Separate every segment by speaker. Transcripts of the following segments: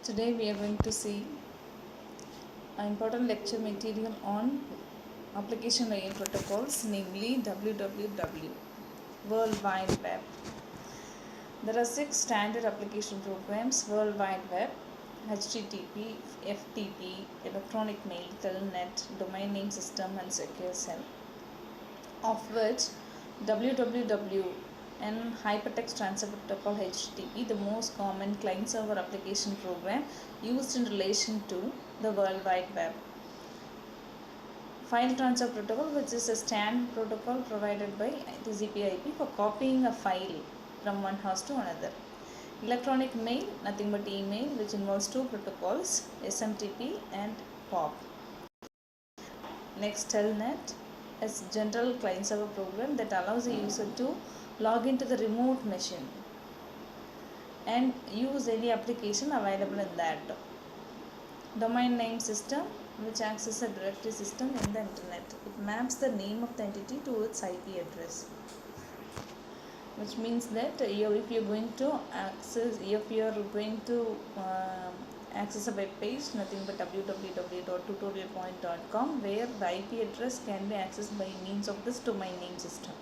Speaker 1: Today we are going to see an important lecture material on application layer protocols, namely WWW, World Wide Web. There are 6 standard application programs: World Wide Web, HTTP, FTP, Electronic Mail, Telnet, Domain Name System, and Secure Cell, of which WWW and Hypertext Transfer Protocol HTTP, the most common client-server application program used in relation to the World Wide Web. File Transfer Protocol, which is a standard protocol provided by TCP/IP for copying a file from one host to another. Electronic Mail, nothing but email, which involves 2 protocols, SMTP and POP. Next, Telnet is a general client-server program that allows a user to log into the remote machine and use any application available in that. Domain name system, which acts as a directory system in the internet. It maps the name of the entity to its IP address, which means that if you're going to access a web page, nothing but www.tutorialpoint.com, where the IP address can be accessed by means of this domain name system.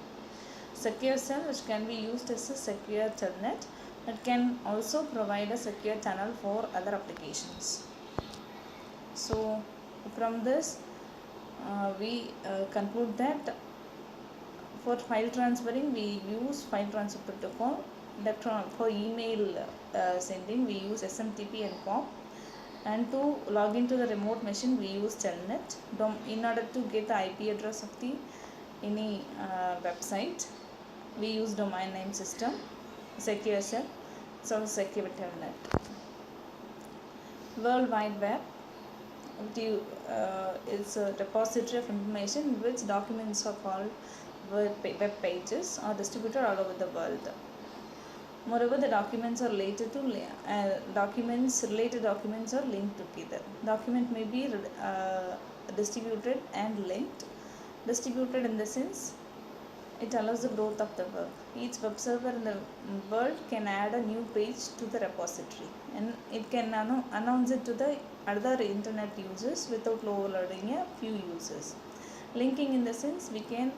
Speaker 1: Secure Cell, which can be used as a secure telnet, it can also provide a secure tunnel for other applications. So from this we conclude that for file transferring we use file transfer protocol. For email sending we use SMTP and POP, and to log into the remote machine we use Telnet. In order to get the IP address of the any website, we use domain name system, Secure Cell, so secure Telnet. World Wide Web is a repository of information in which documents are called web pages are distributed all over the world. Moreover, the documents are related to related documents are linked together. Document may be distributed and linked. Distributed in the sense it allows the growth of the web. Each web server in the world can add a new page to the repository, and it can announce it to the other internet users without overloading a few users. Linking in the sense we can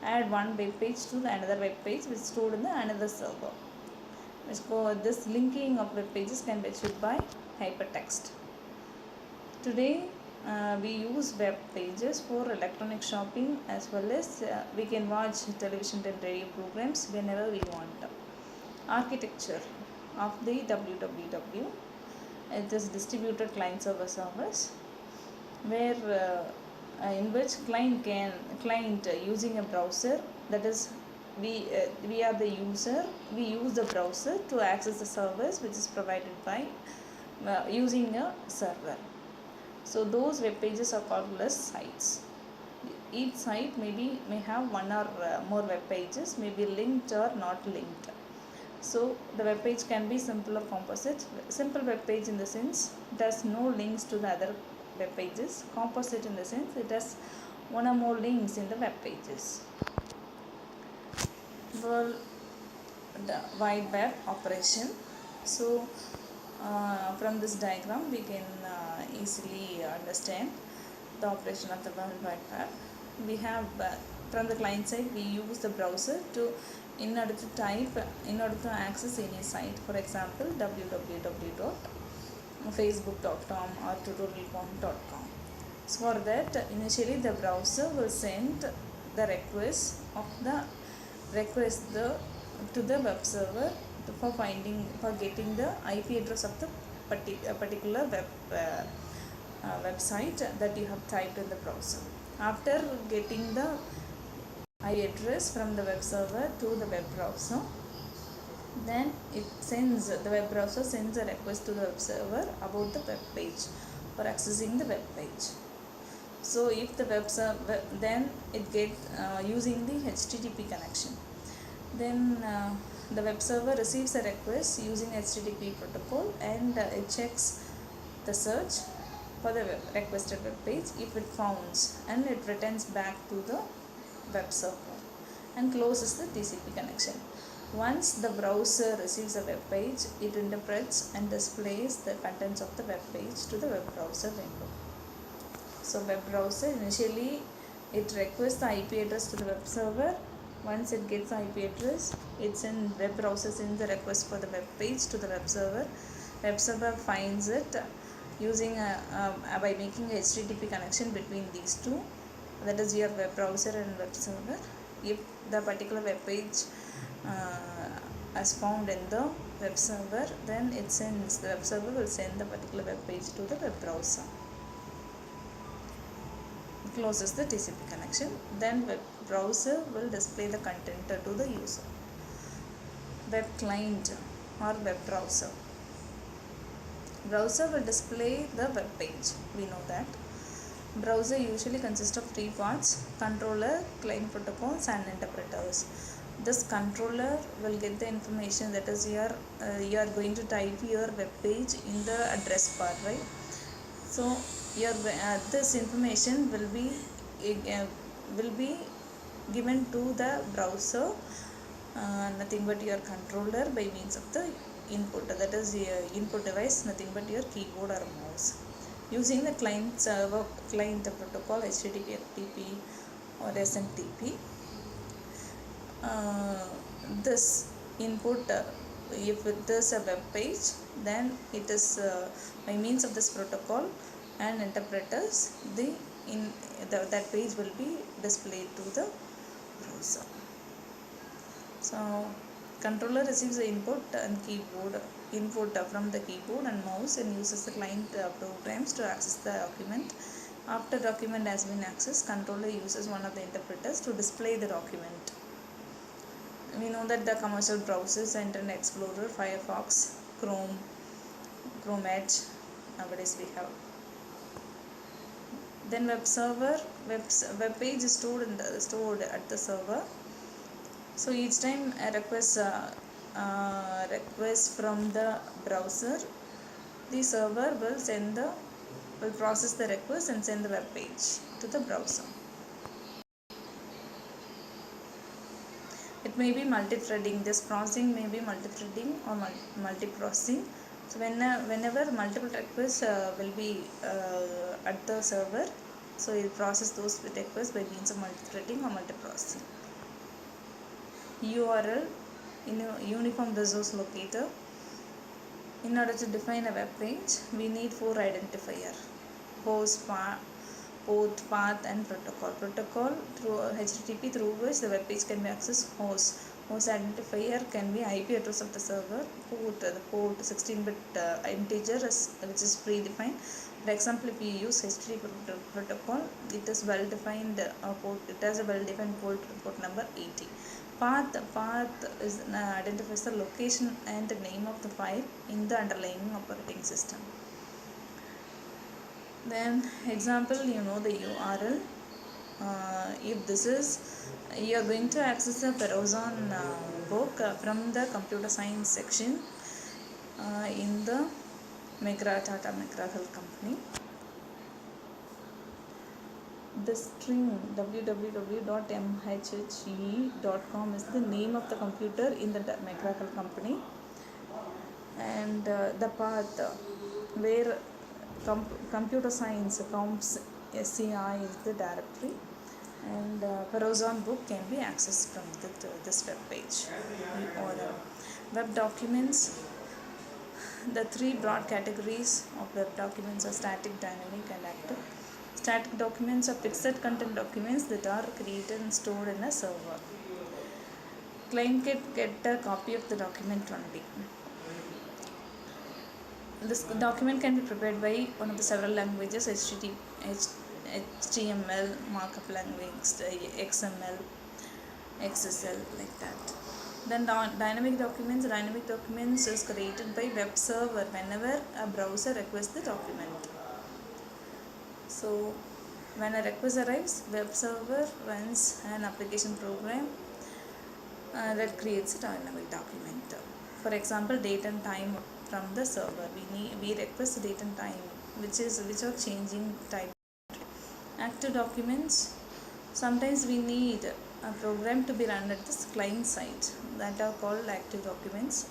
Speaker 1: add one web page to the another web page which is stored in the another server. This linking of web pages can be achieved by hypertext. Today we use web pages for electronic shopping, as well as we can watch television and radio programs whenever we want. Architecture of the WWW, it is distributed client server service, where in which client using a browser, that is we are the user, we use the browser to access the service which is provided by using a server. So those web pages are called as sites. Each site may have one or more web pages, may be linked or not linked. So the web page can be simple or composite. Simple web page in the sense it has no links to the other web pages. Composite in the sense it has one or more links in the web pages. World Wide Web operation. So from this diagram we can easily understand the operation of the World Wide Web. We have from the client side we use the browser in order to access any site. For example, www.facebook.com or tutorialpoint.com. So for that, initially the browser will send the request to the web server for getting the IP address of the particular website that you have typed in the browser. After getting the IP address from the web server to the web browser, then the web browser sends a request to the web server about the web page for accessing the web page. So if the web server, then it gets using the HTTP connection, then the web server receives a request using HTTP protocol, and it checks the search for the requested web page. If it founds, and it returns back to the web server and closes the TCP connection. Once the browser receives a web page, it interprets and displays the contents of the web page to the web browser window. So web browser initially it requests the IP address to the web server. Once it gets the IP address, web browser sends the request for the web page to the web server. Web server finds it using by making a HTTP connection between these two, that is your web browser and web server. If the particular web page is found in the web server, then the web server will send the particular web page to the web browser. It closes the TCP connection, then web browser will display the content to the user. Web client or web browser. Browser will display the web page. We know that. Browser usually consists of three parts: controller, client protocols, and interpreters. This controller will get the information, that is you are going to type your web page in the address bar, right? So this information will be given to the browser, nothing but your controller, by means of the input, that is your input device, nothing but your keyboard or mouse. Using the client protocol, HTTP, FTP or SMTP, this input, if it is a web page, then it is by means of this protocol and interpreters, that page will be displayed to the browser. So controller receives the input from the keyboard and mouse and uses the client programs to access the document. After document has been accessed, controller uses one of the interpreters to display the document. We know that the commercial browsers, Internet Explorer, Firefox, Chrome Edge, nowadays we have. Then web page is stored at the server. So each time a request from the browser, the server will process the request and send the web page to the browser. It may be multi-threading. This processing may be multi-threading or multi-processing. So whenever multiple requests will be at the server, so it process those requests by means of multi-threading or multi-processing. URL, uniform resource locator. In order to define a web page, we need 4 identifiers: host, port, path, and protocol. Protocol through HTTP, through which the web page can be accessed. Host identifier can be IP address of the server. The port 16-bit integer which is predefined. For example, if you use HTTP protocol, it is well defined port. It has a well defined port number 80. Path identifies the location and the name of the file in the underlying operating system. Then example, the URL. If this is, you are going to access the Perozon book from the computer science section in the Tata McGraw-Hill company. The string www.mhhe.com is the name of the computer in the McGraw-Hill company, and the path where computer science comps SCI is the directory, and Perozon book can be accessed from this web page. Or web documents. The 3 broad categories of web documents are static, dynamic, and active. Static documents are fixed content documents that are created and stored in a server. Client can get a copy of the document only. This document can be prepared by one of the several languages: HTML, markup language, XML, XSL, like that. Then dynamic documents. Dynamic documents is created by web server whenever a browser requests the document. So when a request arrives, web server runs an application program that creates a dynamic document. For example, date and time from the server. We request date and time, which are changing type. Active documents. Sometimes we need a program to be run at this client side, that are called active documents.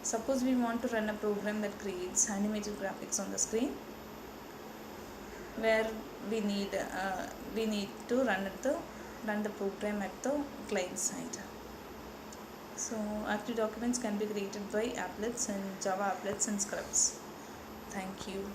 Speaker 1: Suppose we want to run a program that creates animated graphics on the screen, where we need to run the program at the client side. So active documents can be created by applets and Java applets and scripts. Thank you.